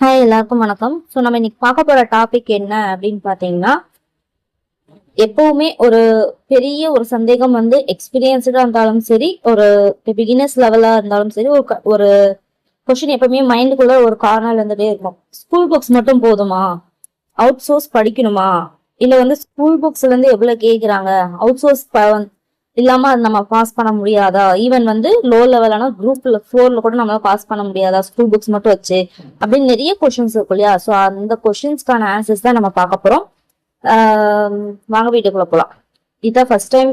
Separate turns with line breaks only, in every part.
Hi, எல்லாருக்கும் வணக்கம். So நம்ம இன்னைக்கு பார்க்க போற டாபிக் என்ன அப்படின்னு பார்த்தீங்கன்னா, எப்பவுமே ஒரு பெரிய ஒரு சந்தேகம் வந்து எக்ஸ்பீரியன்ஸ்டா இருந்தாலும் சரி, ஒரு பிகினர்ஸ் லெவலா இருந்தாலும் சரி, ஒரு கொஸ்டின் எப்பவுமே மைண்டுக்குள்ள ஒரு கார்னர் இருந்துட்டே இருக்கும். ஸ்கூல் புக்ஸ் மட்டும் போதுமா? அவுட் சோர்ஸ் படிக்கணுமா? இல்ல வந்து ஸ்கூல் புக்ஸ்ல இருந்து எவ்வளவு கேக்குறாங்க, அவுட் சோர்ஸ் இல்லாம அது நம்ம பாஸ் பண்ண முடியாதா? ஈவன் வந்து லோ லெவலான குரூப்ல 4ல கூட நம்மளால பாஸ் பண்ண முடியாதா ஸ்கூல் புக்ஸ் மட்டும் வச்சு? அப்படின்னு நிறைய கொஸ்டின்ஸ் இருக்கும் இல்லையா? ஸோ அந்த கொஸ்டின்ஸ்க்கான ஆன்சர்ஸ் தான் நம்ம பார்க்க போறோம். வாங்க வீட்டுக்குள்ள போலாம். இதான் ஃபர்ஸ்ட் டைம்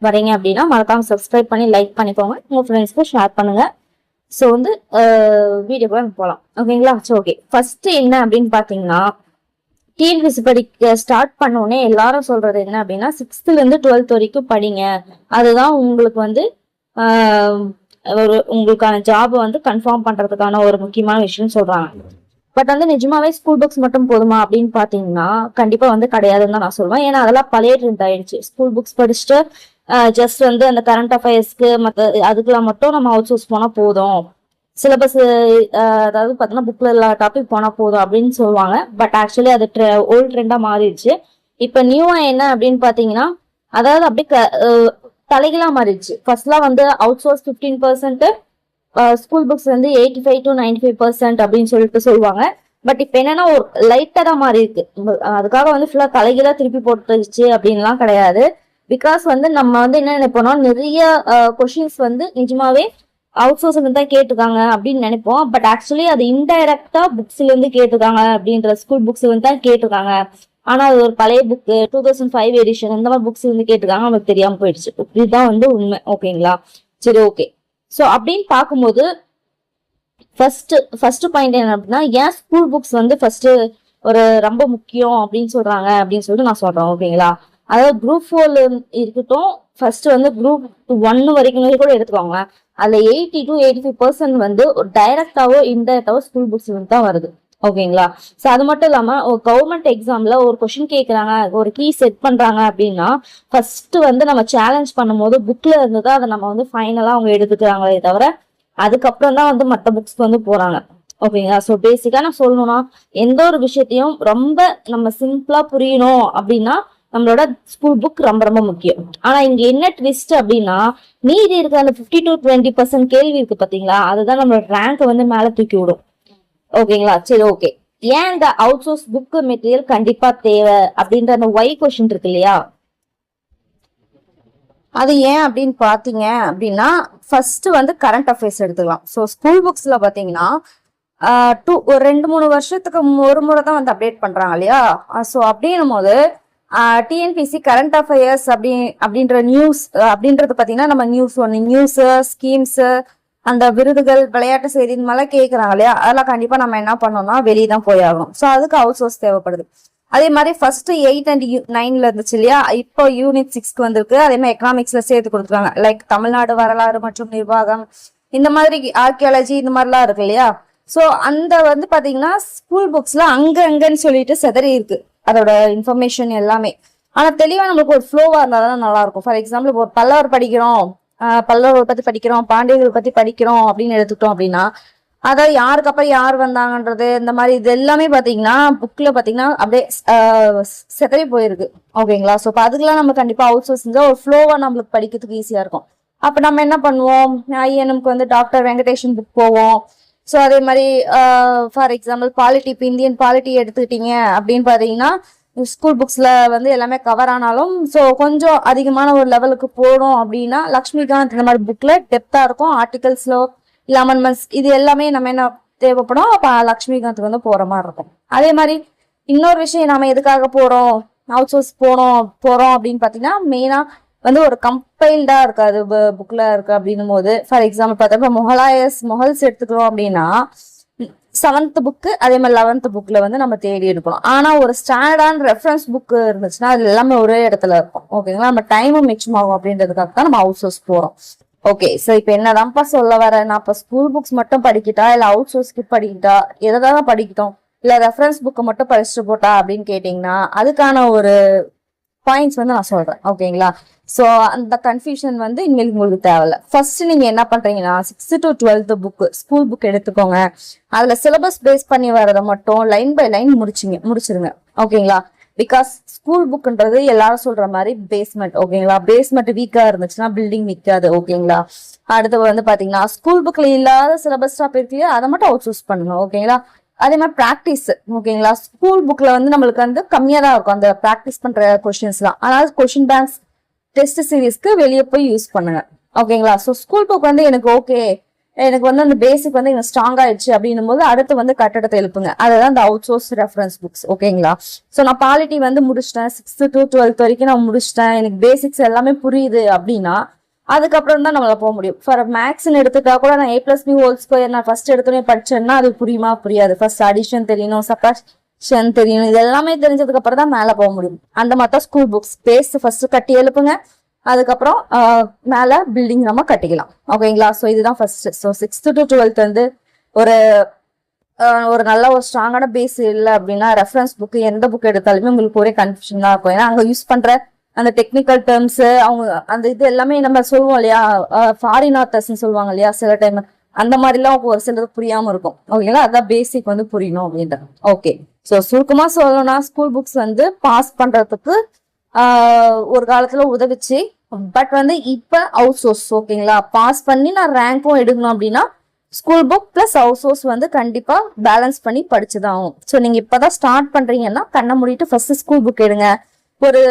வரீங்க அப்படின்னா மறக்காம சப்ஸ்கிரைப் பண்ணி லைக் பண்ணிக்கோங்க, உங்க ஃப்ரெண்ட்ஸ்க்கு ஷேர் பண்ணுங்க. ஸோ வந்து வீடியோக்குள்ள போகலாம். ஓகேங்களா? ஸோ ஓகே, ஃபர்ஸ்ட் என்ன அப்படின்னு பாத்தீங்கன்னா, டிஎன்பிஎஸ்சி படிக்க ஸ்டார்ட் பண்ணோடனே எல்லாரும் சொல்றது என்ன அப்படின்னா, 6th ல இருந்து 12th வரைக்கும் படிங்க, அதுதான் உங்களுக்கு வந்து ஒரு உங்களுக்கான ஜாப் வந்து கன்ஃபார்ம் பண்றதுக்கான ஒரு முக்கியமான விஷயம் சொல்றாங்க. பட் வந்து நிஜமாவே ஸ்கூல் புக்ஸ் மட்டும் போதுமா அப்படின்னு பாத்தீங்கன்னா கண்டிப்பா வந்து கிடையாதுன்னு தான் நான் சொல்லுவேன். ஏன்னா அதெல்லாம் பழைய ட்ரெண்ட் ஆயிடுச்சு. ஸ்கூல் புக்ஸ் படிச்சுட்டு ஜஸ்ட் வந்து அந்த கரண்ட் அஃபேர்ஸ்க்கு மற்ற அதுக்கெல்லாம் மட்டும் நம்ம அவுட் சோர்ஸ் போனா போதும், சிலபஸ் அதாவது பார்த்தீங்கன்னா புக்ல எல்லா டாபிக் போனா போதும் அப்படின்னு சொல்லுவாங்க. பட் ஆக்சுவலி அது ஓல்ட் ட்ரெண்டா மாறிடுச்சு. இப்ப நியூவா என்ன அப்படின்னு பாத்தீங்கன்னா, அதாவது அப்படியே தலைகளா மாறிடுச்சு. ஃபர்ஸ்ட்லாம் வந்து அவுட் சோர்ஸ் 15%, ஸ்கூல் புக்ஸ் வந்து 85 to 95% அப்படின்னு சொல்லிட்டு சொல்லுவாங்க. பட் இப்ப என்னன்னா ஒரு லைட்டா தான் மாறி இருக்கு. அதுக்காக வந்து ஃபுல்லா தலைகளா திருப்பி போட்டுருச்சு அப்படின்லாம் கிடையாது. பிகாஸ் வந்து நம்ம வந்து என்ன நினைப்போம்னா, நிறைய கொஷின்ஸ் வந்து நிஜமாவே அவுட் சோர்ஸ்ல தான் கேட்டிருக்காங்க அப்படின்னு நினைப்போம். பட் ஆக்சுவலி அது இன்டைரக்டா புக்ஸ்ல இருந்து கேட்டிருக்காங்க, அப்படின்ற ஸ்கூல் புக்ஸ்ல இருந்து தான் கேட்டிருக்காங்க. ஆனா அது ஒரு பழைய புக் 2005 எடிஷன் இந்த மாதிரி புக்ஸ் இருந்து கேட்டிருக்காங்க, நமக்கு தெரியாம போயிடுச்சு. இதுதான் வந்து உண்மை. ஓகேங்களா? சரி, ஓகே. ஸோ அப்படின்னு பார்க்கும்போது ஃபர்ஸ்ட் பாயிண்ட் என்ன அப்படின்னா, ஏன் ஸ்கூல் புக்ஸ் வந்து ஃபர்ஸ்ட் ஒரு ரொம்ப முக்கியம் அப்படின்னு சொல்றாங்க அப்படின்னு சொல்லிட்டு நான் சொல்றேன். ஓகேங்களா? அதாவது குரூப் 4 இருக்கட்டும், ஃபர்ஸ்ட் வந்து குரூப் 1 வரைக்கும் கூட எடுத்துக்கோங்க. அதுல 80 to 85% வந்து டைரக்டாவோ இன்டைரக்டாவோ ஸ்கூல் புக்ஸ் தான் வருது. ஓகேங்களா? சோ அது மட்டும் இல்லாம ஒரு கவர்மெண்ட் எக்ஸாம்ல ஒரு கொஸ்டின் கேட்கறாங்க, ஒரு கீ செட் பண்றாங்க அப்படின்னா ஃபர்ஸ்ட் வந்து நம்ம சேலஞ்ச் பண்ணும்போது புக்ல இருந்துதான் அதை நம்ம வந்து ஃபைனலா அவங்க எடுத்துக்கிறாங்களே தவிர அதுக்கப்புறம் தான் வந்து மற்ற புக்ஸ்க்கு வந்து போறாங்க. ஓகேங்களா? சோ பேசிக்கா நான் சொல்லணும்னா, எந்த ஒரு விஷயத்தையும் ரொம்ப நம்ம சிம்பிளா புரியணும் அப்படின்னா நம்மளோட ஸ்கூல் புக் ரொம்ப ரொம்ப முக்கியம். ஆனா இங்க என்ன ட்விஸ்ட் அப்படின்னா, மீதி இருக்க அந்த 50 to 20% கேள்வி இருக்கு பாத்தீங்களா, அதுதான் நம்மளோட ரேங்க் வந்து மேல தூக்கி விடும். ஓகேங்களா? சரி, ஓகே. ஏன் இந்த அவுட் சோர்ஸ் புக் மெட்டீரியல் கண்டிப்பா தேவை அப்படின்ற அந்த ஒய் கொஸ்டின் இருக்கு இல்லையா, அது ஏன் அப்படின்னு பாத்தீங்க அப்படின்னா, ஃபர்ஸ்ட் வந்து கரண்ட் அஃபேர்ஸ் எடுத்துக்கலாம். ஸோ ஸ்கூல் புக்ஸ்ல பாத்தீங்கன்னா ஒரு 2-3 வருஷத்துக்கு ஒரு முறை தான் வந்து அப்டேட் பண்றாங்க இல்லையா? ஸோ அப்படின்னும் போது டிஎன்பிசி கரண்ட் அஃபேர்ஸ் அப்படின்ற நியூஸ் அப்படின்றது பாத்தீங்கன்னா, நம்ம நியூஸ் ஸ்கீம்ஸ், அந்த விருதுகள், விளையாட்டு செய்தி இந்த மாதிரிலாம் கேட்கறாங்க இல்லையா? அதெல்லாம் கண்டிப்பா நம்ம என்ன பண்ணோம்னா வெளியே தான் போய் ஆகணும். ஸோ அதுக்கு அவுட் சோர்ஸ் தேவைப்படுது. அதே மாதிரி ஃபர்ஸ்ட் 8 and 9ல இருந்துச்சு இல்லையா, இப்போ யூனிட் 6க்கு வந்திருக்கு. அதே மாதிரி எக்கனாமிக்ஸ்ல சேர்த்து கொடுத்துருக்காங்க. லைக் தமிழ்நாடு வரலாறு மற்றும் நிர்வாகம், இந்த மாதிரி ஆர்கியாலஜி இந்த மாதிரிலாம் இருக்கு இல்லையா? ஸோ அந்த வந்து பாத்தீங்கன்னா ஸ்கூல் புக்ஸ்ல அங்கன்னு சொல்லிட்டு செதறி இருக்கு அதோட இன்ஃபர்மேஷன் எல்லாமே. ஆனா தெளிவா நம்மளுக்கு ஒரு ஃப்ளோவா இருந்தாதான் நல்லா இருக்கும். ஃபார் எக்ஸாம்பிள் ஒரு பல்லவர் படிக்கிறோம், பல்லவர் பத்தி படிக்கிறோம், பாண்டியர்கள் பத்தி படிக்கிறோம் அப்படின்னு எடுத்துக்கிட்டோம் அப்படின்னா, அதாவது யாருக்கு அப்புறம் யார் வந்தாங்கன்றது இந்த மாதிரி இது எல்லாமே பாத்தீங்கன்னா புக்ல பாத்தீங்கன்னா அப்படியே செதறி போயிருக்கு. ஓகேங்களா? ஸோ அதுக்கெல்லாம் நம்ம கண்டிப்பா அவுட் சோர்ஸ் செஞ்சா ஒரு ஃப்ளோவா நம்மளுக்கு படிக்கிறதுக்கு ஈஸியா இருக்கும். அப்ப நம்ம என்ன பண்ணுவோம், ஐஎன்எம்க்கு வந்து டாக்டர் வெங்கடேஷன் புக் போவோம். ஸோ அதே மாதிரி ஃபார் எக்ஸாம்பிள் பாலிட்டி, இப்போ இந்தியன் பாலிட்டி எடுத்துக்கிட்டீங்க அப்படின்னு பாத்தீங்கன்னா ஸ்கூல் புக்ஸ்ல வந்து எல்லாமே கவர் ஆனாலும் ஸோ கொஞ்சம் அதிகமான ஒரு லெவலுக்கு போகணும் அப்படின்னா லக்ஷ்மிகாந்த் இந்த மாதிரி புக்ல டெப்தா இருக்கும். ஆர்டிகல்ஸ்ல அமெண்ட்மெண்ட்ஸ் இது எல்லாமே நம்ம என்ன தேவைப்படும், அப்ப லக்ஷ்மிகாந்த் வந்து போற மாதிரி இருக்கும். அதே மாதிரி இன்னொரு விஷயம், நம்ம எதுக்காக போறோம் அவுட் சோர்ஸ் போறோம் அப்படின்னு பாத்தீங்கன்னா, மெயினா வந்து ஒரு கம்பைல்டா இருக்காது புக்ல இருக்கு அப்படின்னும் போது, ஃபார் எக்ஸாம்பிள் பார்த்தா மொஹல்ஸ் எடுத்துக்கிறோம் அப்படின்னா 7th புக்கு அதே மாதிரி 11th புக்ல வந்து நம்ம தேடி எடுக்கணும். ஆனா ஒரு ஸ்டாண்டர்டான ரெஃபரன்ஸ் புக் இருந்துச்சுன்னா அது எல்லாமே ஒரே இடத்துல இருக்கும். ஓகேங்களா? நம்ம டைமும் மிச்சமாகும் அப்படின்றதுக்காக தான் நம்ம அவுட் சோர்ஸ் போறோம். ஓகே, சோ இப்ப என்னதான்ப்பா சொல்ல வரேன், நான் இப்ப ஸ்கூல் புக்ஸ் மட்டும் படிக்கிட்டா இல்ல அவுட் சோர்ஸ்க்கு படிக்கிட்டா, எதைதான் படிக்கிட்டோம், இல்ல ரெஃபரன்ஸ் புக்கை மட்டும் படிச்சுட்டு போட்டா அப்படின்னு கேட்டீங்கன்னா அதுக்கான ஒரு பாயிண்ட்ஸ் வந்து நான் சொல்றேன். ஓகேங்களா? ஸோ அந்த கன்ஃபியூஷன் வந்து இனிமேல் உங்களுக்கு தேவையில்ல. ஃபர்ஸ்ட் நீங்க என்ன பண்றீங்கன்னா 6th to 12th book school book எடுத்துக்கோங்க. அதுல சிலபஸ் பேஸ் பண்ணி வரதை மட்டும் லைன் பை லைன் முடிச்சிருங்க. ஓகேங்களா? பிகாஸ் ஸ்கூல் புக்ன்றது எல்லாரும் சொல்ற மாதிரி பேஸ்மெண்ட். ஓகேங்களா? பேஸ்மெண்ட் வீக்கா இருந்துச்சுன்னா பில்டிங் நிக்காது. ஓகேங்களா? அடுத்து வந்து பாத்தீங்கன்னா ஸ்கூல் புக்ல இல்லாத சிலபஸ் டாபிக் அதை மட்டும் அவுட் சூஸ் பண்ணுங்க. ஓகேங்களா? அதே மாதிரி பிராக்டிஸ். ஓகேங்களா? ஸ்கூல் புக்ல வந்து நம்மளுக்கு வந்து கம்மியா தான் இருக்கும் அந்த பிராக்டிஸ் பண்ற கொஸ்டின்ஸ் எல்லாம். அதனால கொஸ்டின் பேங்க்ஸ் டெஸ்ட் சீரீஸ்க்கு வெளியே போய் யூஸ் பண்ணுங்க. ஓகேங்களா? ஸோ ஸ்கூல் புக் வந்து எனக்கு ஓகே, எனக்கு வந்து அந்த பேசிக் வந்து எனக்கு ஸ்ட்ராங் ஆயிடுச்சு அப்படின்னும் போது அடுத்து வந்து கட்டடத்தை எழுப்புங்க. அதுதான் இந்த அவுட் சோர்ஸ் ரெஃபரன்ஸ் புக்ஸ். ஓகேங்களா? ஸோ நான் பாலிட்டி வந்து முடிச்சிட்டேன், 6th to 12th வரைக்கும் நான் முடிச்சிட்டேன், எனக்கு பேசிக்ஸ் எல்லாமே புரியுது அப்படின்னா அதுக்கப்புறம் தான் நம்மளால போக முடியும். ஃபார் மேக்ஸ்ன்னு எடுத்துட்டா கூட நான் A+B² நான் ஃபர்ஸ்ட் எடுத்தோடனே படிச்சேன்னா அது புரியுமா? புரியாது. ஃபர்ஸ்ட் அடிஷன் தெரியணும், சப்ட்ராக்ஷன் தெரியணும், இது எல்லாமே தெரிஞ்சதுக்கு அப்புறம் தான் மேல போக முடியும். அந்த மாதிரி தான் ஸ்கூல் புக்ஸ் பேஸ் ஃபர்ஸ்ட் கட்டி எழுப்புங்க, அதுக்கப்புறம் மேல பில்டிங் நம்ம கட்டிக்கலாம். ஓகேங்களா? ஸோ இதுதான் first. So 6th to 12th வந்து ஒரு நல்ல ஒரு ஸ்ட்ராங்கான பேஸ் இல்லை அப்படின்னா ரெஃபரன்ஸ் புக் எந்த புக் எடுத்தாலுமே உங்களுக்கு ஒரே கன்ஃபியூஷன் தான் இருக்கும். ஏன்னா அங்க யூஸ் பண்ற அந்த டெக்னிக்கல் டேர்ம்ஸ் அவங்க அந்த இது எல்லாமே நம்ம சொல்லுவோம் இல்லையா, ஃபாரின் ஆத்தர்ஸ் சொல்லுவாங்க இல்லையா, சில டைம் அந்த மாதிரிலாம் ஒரு சிலது புரியாம இருக்கும். ஓகேங்களா? அதான் பேசிக் வந்து புரியணும் அப்படின்றது. ஓகே. ஸோ சுருக்கமா சொல்லணும்னா ஸ்கூல் புக்ஸ் வந்து பாஸ் பண்றதுக்கு ஒரு காலத்துல உதவிச்சு, பட் வந்து இப்ப அவுட் சோர்ஸ். ஓகேங்களா? பாஸ் பண்ணி நான் ரேங்க்கும் எடுக்கணும் அப்படின்னா school book plus out source வந்து கண்டிப்பா பேலன்ஸ் பண்ணி படிச்சுதான் ஆகும். ஸோ நீங்க இப்பதான் ஸ்டார்ட் பண்றீங்கன்னா கண்ணை மூடிட்டு ஃபர்ஸ்ட் ஸ்கூல் புக் எடுங்க. ஒரு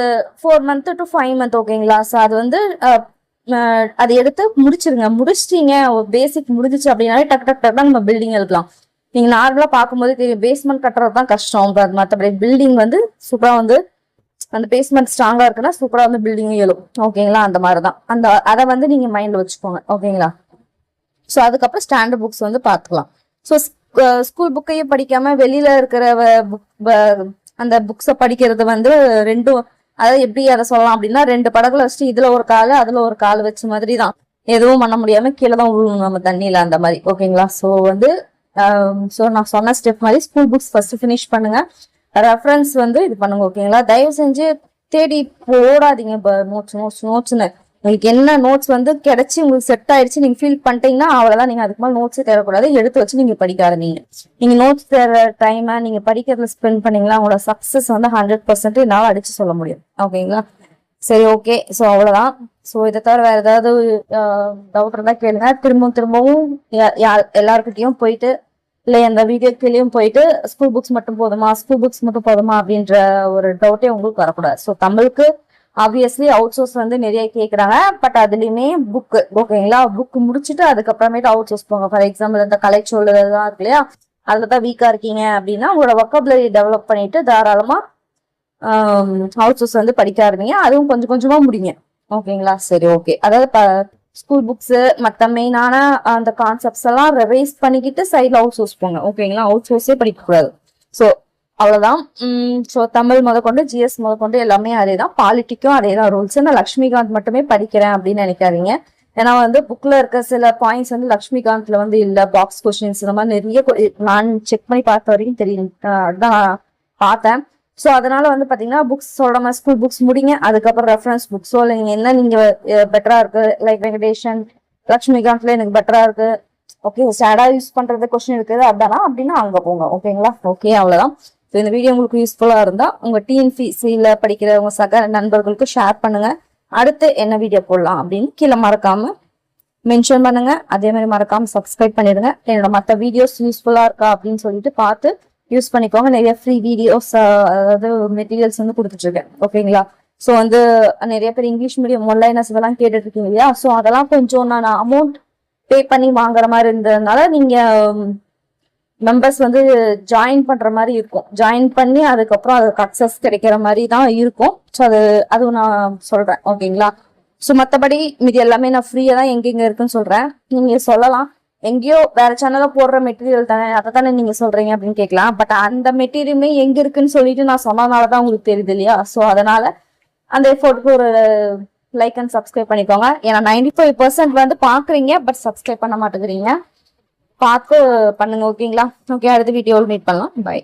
4 month to 5 month. ஓகேங்களா? ஸோ அது வந்து அது எடுத்து முடிச்சிருங்க. முடிச்சிட்டீங்க, ஒரு பேசிக் முடிஞ்சிச்சு அப்படின்னாலே டக் டக் டக் தான் நம்ம பில்டிங் எழுதலாம். நீங்க நார்மலா பார்க்கும்போது தெரியும் பேஸ்மெண்ட் கட்டுறது தான் கஷ்டம். மற்றபடி பில்டிங் வந்து சூப்பரா வந்து அந்த பேஸ்மெண்ட் ஸ்ட்ராங்கா இருக்குன்னா சூப்பரா வந்து பில்டிங் எழும். ஓகேங்களா? அந்த மாதிரிதான் அதை வந்து நீங்க மைண்ட்ல வச்சுக்கோங்க. ஓகேங்களா? ஸோ அதுக்கப்புறம் ஸ்டாண்டர்ட் புக்ஸ் வந்து பார்த்துக்கலாம். ஸோ ஸ்கூல் புக்கையும் படிக்காம வெளியில இருக்கிற அந்த புக்ஸை படிக்கிறது வந்து ரெண்டும், அதாவது எப்படி அதை சொல்லலாம் அப்படின்னா 2 படகுல வச்சுட்டு இதுல ஒரு காலு அதுல ஒரு கால் வச்ச மாதிரி தான். எதுவும் பண்ண முடியாம கீழே தான் விழுணும் நம்ம தண்ணியில, அந்த மாதிரி. ஓகேங்களா? ஸோ வந்து நான் சொன்ன ஸ்டெப் மாதிரி ஸ்கூல் புக்ஸ் ஃபர்ஸ்ட் ஃபினிஷ் பண்ணுங்க, ரெஃபரன்ஸ் வந்து இது பண்ணுங்க. ஓகேங்களா? தயவு செஞ்சு தேடி போடாதீங்க நோட்ஸ்னு. உங்களுக்கு என்ன நோட்ஸ் வந்து கிடைச்சி உங்களுக்கு செட் ஆயிடுச்சு நீங்க ஃபீல் பண்ணிட்டீங்கன்னா அவ்வளவுதான். நீங்க அதுக்கு மேலே நோட்ஸே தேவைக்கூடாது, எடுத்து வச்சு நீங்க படிக்க ஆரம்பிங்க. நீங்க நோட்ஸ் தேவை டைமை நீங்க படிக்கிறதுல ஸ்பெண்ட் பண்ணீங்களா உங்களோட சக்சஸ் வந்து 100% என்னால அடிச்சு சொல்ல முடியும். ஓகேங்களா? சரி, ஓகே. ஸோ அவ்வளவுதான். ஸோ இதை தவிர வேற ஏதாவது டவுட் இருந்தா கேளுங்க. திரும்பவும் எல்லாருக்கிட்டையும் போயிட்டு இல்லை அந்த வீடியோ கீழேயும் போயிட்டு ஸ்கூல் புக்ஸ் மட்டும் போதுமா அப்படின்ற ஒரு டவுட்டே உங்களுக்கு வரக்கூடாது. ஸோ தமிழுக்கு ஆப்வியஸ்லி அவுட் சோர்ஸ் வந்து நிறைய கேட்குறாங்க, பட் அதுலயுமே புக். ஓகேங்களா? புக் முடிச்சுட்டு அதுக்கப்புறமேட்டு அவுட் சோர்ஸ் போங்க. ஃபார் எக்ஸாம்பிள் இந்த கலைச்சொல் இதெல்லாம் இருக்கு இல்லையா, அதுலதான் வீக்கா இருக்கீங்க அப்படின்னா உங்களோட வொக்காபுலரி டெவலப் பண்ணிட்டு தாராளமா அவுட் சோர்ஸ் வந்து படிக்க ஆரம்பிங்க. அதுவும் கொஞ்சம் கொஞ்சமா முடிங்க. ஓகேங்களா? சரி, ஓகே. அதாவது ஸ்கூல் புக்ஸ் மற்ற மெயினான அந்த கான்செப்ட்ஸ் எல்லாம் ரிவைஸ் பண்ணிக்கிட்டு சைட்ல அவுட் சோர்ஸ் போங்க. ஓகேங்களா? அவுட் சோர்ஸே படிக்க கூடாது. ஸோ அவ்வளவுதான். ஸோ தமிழ் முதற்கொண்டு ஜிஎஸ் முதற்கொண்டு எல்லாமே அதேதான். பாலிட்டிக்கும் அதேதான் ரூல்ஸ். நான் லக்ஷ்மிகாந்த் மட்டுமே படிக்கிறேன் அப்படின்னு நினைக்காதீங்க. ஏன்னா வந்து புக்ல இருக்க சில பாயிண்ட்ஸ் வந்து லக்ஷ்மிகாந்த்ல வந்து இல்ல, பாக்ஸ் கொஸ்டின்ஸ் இந்த மாதிரி நிறைய நான் செக் பண்ணி பார்த்த வரைக்கும் தெரியும், அதான் பார்த்தேன். ஸோ அதனால வந்து பாத்தீங்கன்னா புக்ஸ் சொல்ற மாதிரி ஸ்கூல் புக்ஸ் முடிங்க. அதுக்கப்புறம் ரெஃபரன்ஸ் புக்ஸோ இல்லை நீங்க என்ன நீங்க பெட்டரா இருக்கு, லைக் வெங்கடேஷன் லக்ஷ்மிகாந்த்ல எனக்கு பெட்டரா இருக்கு, ஓகே ஸ்டாடா யூஸ் பண்றது கொஸ்டின் இருக்குது அதானா அப்படின்னா அங்க போங்க. ஓகேங்களா? ஓகே, அவ்வளவுதான். ஸோ இந்த வீடியோ உங்களுக்கு யூஸ்ஃபுல்லா இருந்தா உங்க டிஎன்பிசியில படிக்கிற உங்க சக நண்பர்களுக்கு ஷேர் பண்ணுங்க. அடுத்து என்ன வீடியோ போடலாம் அப்படின்னு கீழே மறக்காம மென்ஷன் பண்ணுங்க. அதே மாதிரி மறக்காம சப்ஸ்கிரைப் பண்ணிடுங்க. என்னோட மற்ற வீடியோஸ் யூஸ்ஃபுல்லா இருக்கா அப்படின்னு சொல்லிட்டு பார்த்து யூஸ் பண்ணிக்கோங்க. நிறைய ஃப்ரீ வீடியோஸ் அதாவது மெட்டீரியல்ஸ் வந்து கொடுத்துட்டு இருக்கேன். ஓகேங்களா? ஸோ வந்து நிறைய பேர் இங்கிலீஷ் மீடியம் ஒன்லைனர்ஸ் இதெல்லாம் கேட்டுட்டு இருக்கீங்க இல்லையா, ஸோ அதெல்லாம் கொஞ்சம் நான் அமௌண்ட் பே பண்ணி வாங்குற மாதிரி இருந்ததுனால நீங்க மெம்பர்ஸ் வந்து ஜாயின் பண்ற மாதிரி இருக்கும். ஜாயின் பண்ணி அதுக்கப்புறம் அது சக்சஸ் கிடைக்கிற மாதிரி தான் இருக்கும். ஸோ அதுவும் நான் சொல்றேன். ஓகேங்களா? ஸோ மற்றபடி மீது எல்லாமே நான் ஃப்ரீயா தான் எங்கெங்க இருக்குன்னு சொல்றேன். நீங்க சொல்லலாம் எங்கேயோ வேற சேனல்ல போடுற மெட்டீரியல் தானே, அதை தானே நீங்க சொல்றீங்க அப்படின்னு கேட்கலாம். பட் அந்த மெட்டீரியலுமே எங்க இருக்குன்னு சொல்லிட்டு நான் சொன்னதுனாலதான் உங்களுக்கு தெரியுது இல்லையா. ஸோ அதனால அந்த எஃபோர்ட்டுக்கு ஒரு லைக் அண்ட் சப்ஸ்கிரைப் பண்ணிக்கோங்க. ஏன்னா 95% வந்து பாக்குறீங்க பட் சப்ஸ்கிரைப் பண்ண மாட்டேங்கிறீங்க. பார்த்து பண்ணுங்க. ஓகேங்களா? ஓகே, அடுத்த வீடியோவில் மீட் பண்ணலாம். பை.